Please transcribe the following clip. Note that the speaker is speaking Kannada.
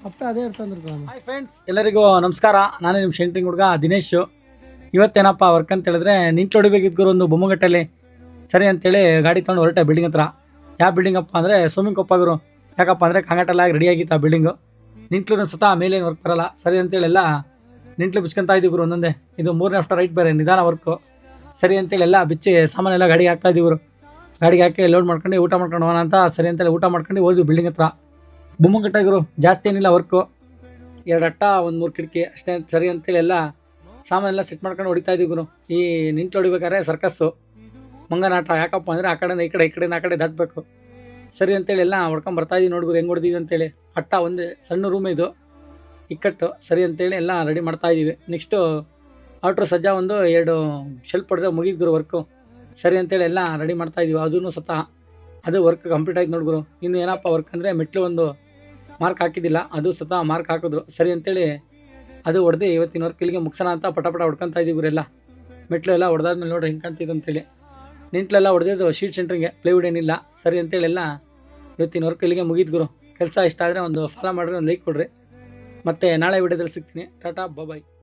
ಅಪ್ಪ ಅದೇ ಇರ್ತಂದ್ರೆ ಹಾಯ್ ಫ್ರೆಂಡ್ಸ್, ಎಲ್ಲರಿಗೂ ನಮಸ್ಕಾರ. ನಾನು ನಿಮ್ಮ ಶೆಂಟ್ರಿಂಗ್ ಹುಡುಗ ದಿನೇಶ್. ಇವತ್ತೇನಪ್ಪ ವರ್ಕ್ ಅಂತ ಹೇಳಿದ್ರೆ ನಿಂತು ಹೊಡಿಬೇಕಿದ್ದು ಒಂದು ಬೊಮ್ಮಗಟ್ಟಲ್ಲಿ. ಸರಿ ಅಂತೇಳಿ ಗಾಡಿ ತೊಗೊಂಡು ಹೊರಟೆ ಬಿಲ್ಡಿಂಗ್ ಹತ್ರ. ಯಾವ ಬಿಲ್ಡಿಂಗ್ ಅಪ್ಪ ಅಂದರೆ ಸ್ವಿಮ್ಮಿಂಗ್ ಕೊಪ್ಪ ಗುರು. ಯಾಕಪ್ಪ ಅಂದರೆ ಕಾಂಗಟೆಲ್ಲ ರೆಡಿ ಆಗಿತ್ತು ಆ ಬಿಲ್ಡಿಂಗು. ನಿಂತ್ಲು ಸತ ಮೇಲೇನು ವರ್ಕ್ ಬರಲ್ಲ. ಸರಿ ಅಂತೇಳಿ ಎಲ್ಲ ನಿಂತ್ಲು ಬಿಚ್ಕೊಂತ ಇದ್ದೀವಿ ಗುರು ಒಂದೊಂದೇ. ಇದು 3ನೇ ಆಫ್ಟರ್ ರೈಟ್ ಬೇರೆ ನಿಧಾನ ವರ್ಕು. ಸರಿ ಅಂತೇಳಿ ಎಲ್ಲ ಬಿಚ್ಚಿ ಸಾಮಾನೆಲ್ಲ ಗಾಡಿಗೆ ಹಾಕ್ತಾ ಇದ್ದೀವಿ ಗುರು. ಗಾಡಿಗೆ ಹಾಕಿ ಲೋಡ್ ಮಾಡ್ಕೊಂಡು ಊಟ ಮಾಡ್ಕೊಂಡು ಹೋಗೋಣ ಅಂತ ಸರಿ ಅಂತೇಳಿ ಊಟ ಮಾಡ್ಕೊಂಡು ಹೋದ್ವಿ ಬಿಲ್ಡಿಂಗ್ ಹತ್ರ. ಬೊಮ್ಮಗಟ್ಟ ಗುರು, ಜಾಸ್ತಿ ಏನಿಲ್ಲ ವರ್ಕು. 2 ಅಟ್ಟ 1-3 ಕಿಟಕಿ ಅಷ್ಟೇ. ಸರಿ ಅಂತೇಳಿ ಎಲ್ಲ ಸಾಮಾನೆಲ್ಲ ಸೆಟ್ ಮಾಡ್ಕೊಂಡು ಹೊಡಿತಾ ಇದ್ದೀವಿ ಗುರು. ಈ ನಿಂತು ಹೊಡಿಬೇಕಾದ್ರೆ ಸರ್ಕಸ್ಸು ಮಂಗನಾಟ. ಯಾಕಪ್ಪ ಅಂದರೆ ಆ ಕಡೆಯಿಂದ ಈ ಕಡೆ, ಈ ಕಡೆಯಿಂದ ಆ ಕಡೆ ದಾಟಬೇಕು. ಸರಿ ಅಂತೇಳಿ ಎಲ್ಲ ಹೊಡ್ಕೊಂಡು ಬರ್ತಾ ಇದ್ದೀವಿ ನೋಡ್ಗುರು ಹೆಂಗೆ ಹೊಡೆದಿದ್ದು ಅಂತೇಳಿ. ಅಟ್ಟ ಒಂದೇ ಸಣ್ಣ ರೂಮ್ ಇದು ಇಕ್ಕಟ್ಟು. ಸರಿ ಅಂತೇಳಿ ಎಲ್ಲ ರೆಡಿ ಮಾಡ್ತಾ ಇದ್ದೀವಿ. ನೆಕ್ಸ್ಟು ಔಟ್ರ್ ಸಜ್ಜಾ 2 ಶೆಲ್ಪ್ ಹೊಡೆದ್ರೆ ಮುಗಿದ್ ಗುರು ವರ್ಕು. ಸರಿ ಅಂತೇಳಿ ಎಲ್ಲ ರೆಡಿ ಮಾಡ್ತಾ ಇದ್ದೀವಿ. ಅದೂ ಸತ ಅದು ವರ್ಕ್ ಕಂಪ್ಲೀಟ್ ಆಯ್ತು ನೋಡ್ಗುರು. ಇನ್ನು ಏನಪ್ಪ ವರ್ಕ್ ಅಂದರೆ ಮೆಟ್ಲು ಒಂದು ಮಾರ್ಕ್ ಹಾಕಿದ್ದಿಲ್ಲ, ಅದು ಸತ ಮಾರ್ಕ್ ಹಾಕಿದ್ರು. ಸರಿ ಅಂತೇಳಿ ಅದು ಹೊಡೆದು ಇವತ್ತಿನ ವರ್ಕ್ ಇಲ್ಲಿಗೆ ಮುಗಿಸೋಣ ಅಂತ ಪಟ ಹೊಡ್ಕೊತಾ ಇದ್ದೀವಿ ಗುರು. ಎಲ್ಲ ಮೆಟ್ಲು ಎಲ್ಲ ಹೊಡೆದಾದ್ಮೇಲೆ ನೋಡ್ರಿ ಹೆಂಗೆ ಕಾಣ್ತಿದ್ದು ಅಂತೇಳಿ. ನಿಂಟ್ಲೆಲ್ಲ ಹೊಡೆದಿದ್ದು ಶೀಟ್ ಸೆಂಟ್ರಿಂಗ್ಗೆ, ಪ್ಲೈವುಡ್ ಏನಿಲ್ಲ. ಸರಿ ಅಂತೇಳಿ ಎಲ್ಲ ಇವತ್ತಿನ ವರ್ಕ್ ಇಲ್ಲಿಗೆ ಮುಗಿದ್ ಗುರು. ಕೆಲಸ ಇಷ್ಟ ಆದರೆ ಒಂದು ಫಾಲೋ ಮಾಡಿರಿ, ಒಂದು ಲೈಕ್ ಕೊಡ್ರಿ. ಮತ್ತು ನಾಳೆ ವಿಡಿಯೋದಲ್ಲಿ ಸಿಗ್ತೀನಿ. ಟಾಟಾ ಬಾಯ್.